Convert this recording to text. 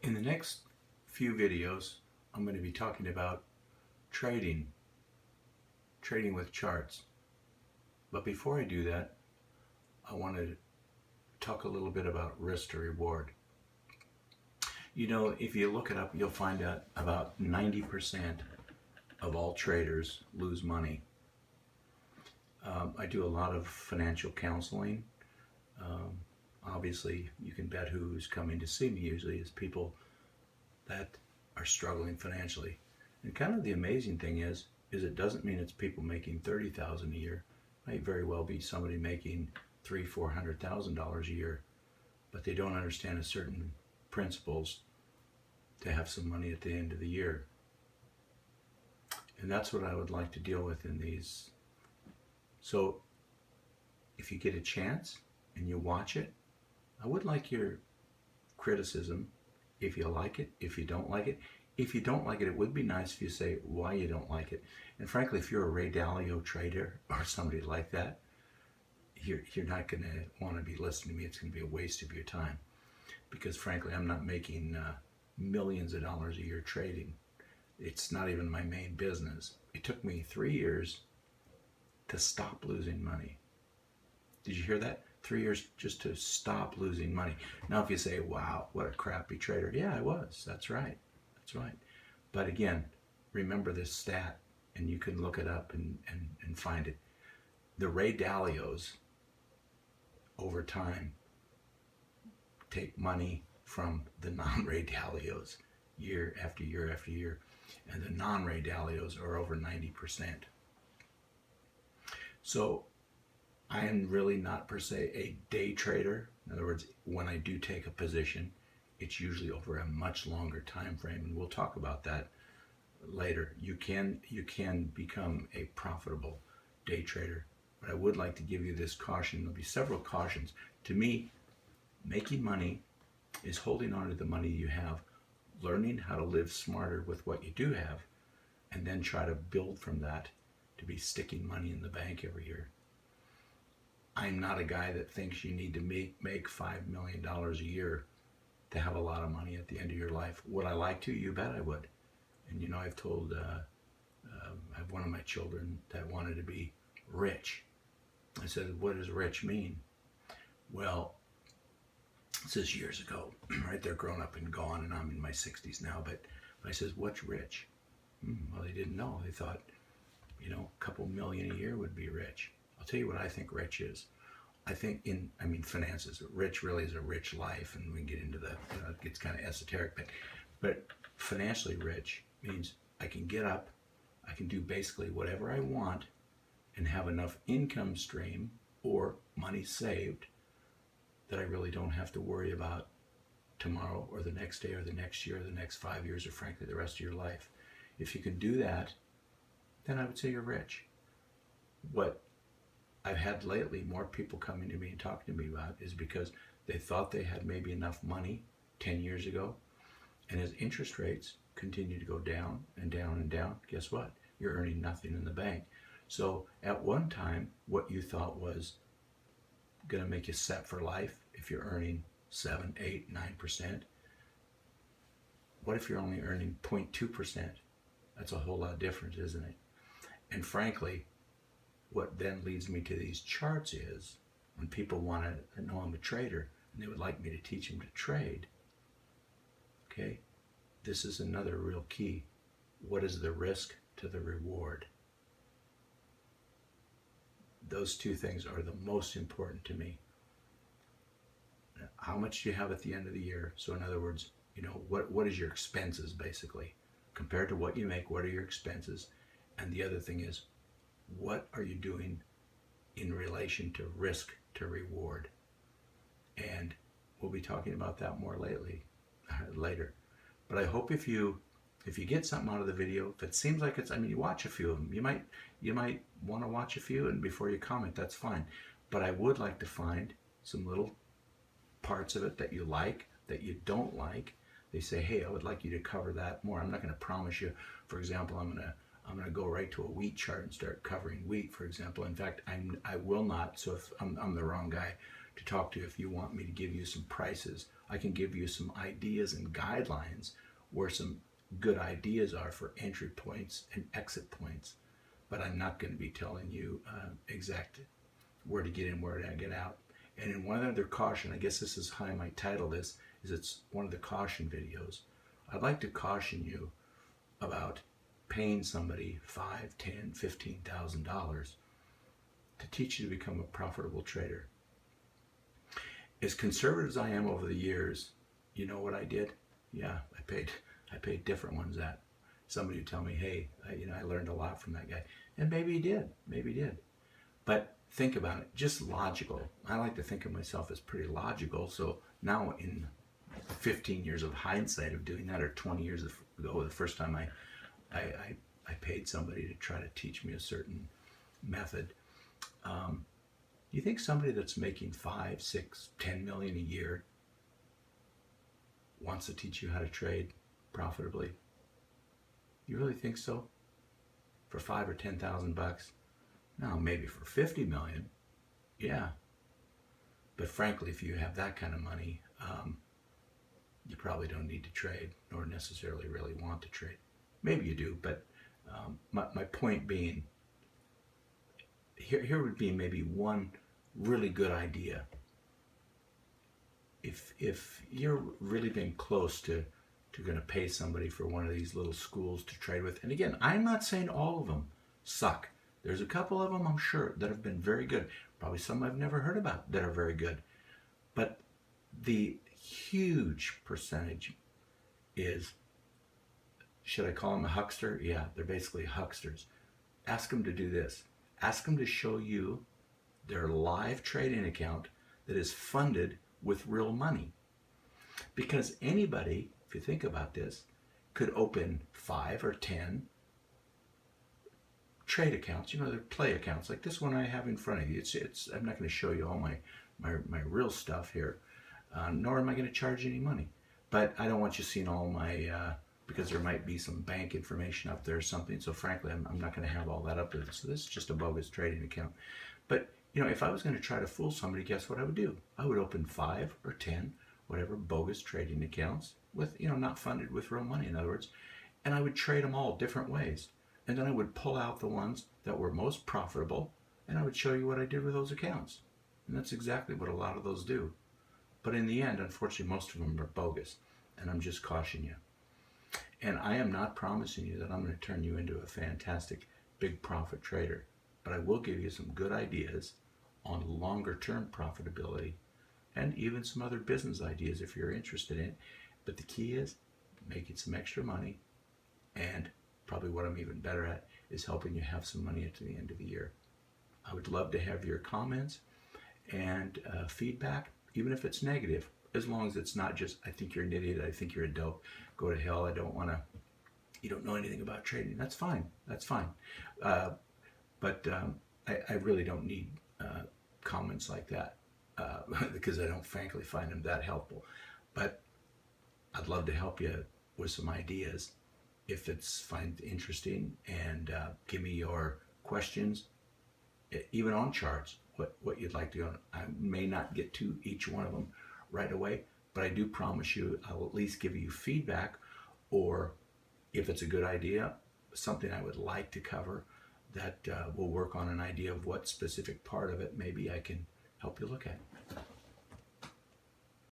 In the next few videos, I'm going to be talking about trading with charts. But before I do that, I want to talk a little bit about risk to reward. You know, if you look it up, you'll find out about 90% of all traders lose money. I do a lot of financial counseling. Obviously, you can bet who's coming to see me usually is people that are struggling financially. And kind of the amazing thing is it doesn't mean it's people making $30,000 a year. It might very well be somebody making $300,000-$400,000 a year, but they don't understand a certain principles to have some money at the end of the year. And that's what I would like to deal with in these. So if you get a chance and you watch it, I would like your criticism. If you like it, if you don't like it. If you don't like it, it would be nice if you say why you don't like it. And frankly, if you're a Ray Dalio trader or somebody like that, you're not going to want to be listening to me. It's going to be a waste of your time. Because frankly, I'm not making millions of dollars a year trading. It's not even my main business. It took me 3 years to stop losing money. Did you hear that? 3 years just to stop losing money. Now if you say, wow, what a crappy trader. Yeah, I was. That's right. That's right. But again, remember this stat, and you can look it up and find it. The Ray Dalios, over time, take money from the non-Ray Dalios year after year after year. And the non-Ray Dalios are over 90%. So I am really not per se a day trader. In other words, when I do take a position, it's usually over a much longer time frame, and we'll talk about that later. You can become a profitable day trader, but I would like to give you this caution. There'll be several cautions. To me, making money is holding on to the money you have, learning how to live smarter with what you do have, and then try to build from that to be sticking money in the bank every year. I'm not a guy that thinks you need to make $5 million a year to have a lot of money at the end of your life. Would I like to? You bet I would. And you know, I've told, I have one of my children that wanted to be rich. I said, what does rich mean? Well, this is years ago, right? They're grown up and gone, and I'm in my 60s now. But I says, what's rich? Well, they didn't know. They thought, you know, a couple million a year would be rich. I'll tell you what I think rich is. I think finances. Rich really is a rich life, and we can get into the, it gets kind of esoteric, but financially rich means I can get up, I can do basically whatever I want, and have enough income stream or money saved that I really don't have to worry about tomorrow or the next day or the next year or the next 5 years or frankly the rest of your life. If you can do that, then I would say you're rich. What I've had lately, more people coming to me and talking to me about is because they thought they had maybe enough money 10 years ago, and as interest rates continue to go down and down and down, guess what? You're earning nothing in the bank. So at one time, what you thought was going to make you set for life, if you're earning 7, 8, 9%, what if you're only earning 0.2%? That's a whole lot different, isn't it? And frankly, what then leads me to these charts is when people want to know I'm a trader and they would like me to teach them to trade, okay, this is another real key. What is the risk to the reward? Those two things are the most important to me. How much do you have at the end of the year? So in other words, you know, what is your expenses basically? Compared to what you make, what are your expenses? And the other thing is, what are you doing in relation to risk to reward? And we'll be talking about that more later. But I hope if you get something out of the video, if it seems like it's, you watch a few of them. You might want to watch a few, and before you comment, that's fine. But I would like to find some little parts of it that you like, that you don't like. They say, hey, I would like you to cover that more. I'm not going to promise you, for example, I'm going to go right to a wheat chart and start covering wheat, for example. In fact, I will not. So if I'm the wrong guy to talk to if you want me to give you some prices I can give you some ideas and guidelines where some good ideas are for entry points and exit points, but I'm not going to be telling you exact where to get in, where to get out. And in one other caution, I guess this is how I might title this, is it's one of the caution videos. I'd like to caution you about paying somebody $5, $10, $15,000 to teach you to become a profitable trader. As conservative as I am over the years, you know what I did? Yeah, I paid different ones that. Somebody would tell me, hey, I learned a lot from that guy. And maybe he did. But think about it, just logical. I like to think of myself as pretty logical. So now in 15 years of hindsight of doing that, or 20 years ago, the first time I paid somebody to try to teach me a certain method. You think somebody that's making 5, 6, 10 million a year wants to teach you how to trade profitably? You really think so? For 5 or 10,000 bucks? No, maybe for 50 million. Yeah. But frankly, if you have that kind of money, you probably don't need to trade, nor necessarily really want to trade. Maybe you do, but my point being, here would be maybe one really good idea. If you're really being close to going to pay somebody for one of these little schools to trade with, and again, I'm not saying all of them suck. There's a couple of them, I'm sure, that have been very good. Probably some I've never heard about that are very good. But the huge percentage is, should I call them a huckster? Yeah, they're basically hucksters. Ask them to do this. Ask them to show you their live trading account that is funded with real money. Because anybody, if you think about this, could open 5 or 10 trade accounts. They're play accounts like this one I have in front of you. It's I'm not going to show you all my real stuff here, nor am I going to charge any money. But I don't want you seeing all my because there might be some bank information up there or something. So frankly, I'm not going to have all that up there. So this is just a bogus trading account. But if I was going to try to fool somebody, guess what I would do? I would open 5 or 10, whatever, bogus trading accounts with, not funded with real money, in other words, and I would trade them all different ways. And then I would pull out the ones that were most profitable, and I would show you what I did with those accounts. And that's exactly what a lot of those do. But in the end, unfortunately, most of them are bogus, and I'm just cautioning you. And I am not promising you that I'm going to turn you into a fantastic big profit trader, but I will give you some good ideas on longer term profitability and even some other business ideas if you're interested in it. But the key is making some extra money, and probably what I'm even better at is helping you have some money at the end of the year. I would love to have your comments and feedback, even if it's negative, as long as it's not just, I think you're an idiot, I think you're a dope, go to hell, you don't know anything about trading. That's fine. But I really don't need comments like that because I don't frankly find them that helpful. But I'd love to help you with some ideas if it's find interesting, and give me your questions, even on charts, what you'd like to go on. I may not get to each one of them right away, but I do promise you I'll at least give you feedback, or if it's a good idea, something I would like to cover, that we'll work on an idea of what specific part of it maybe I can help you look at.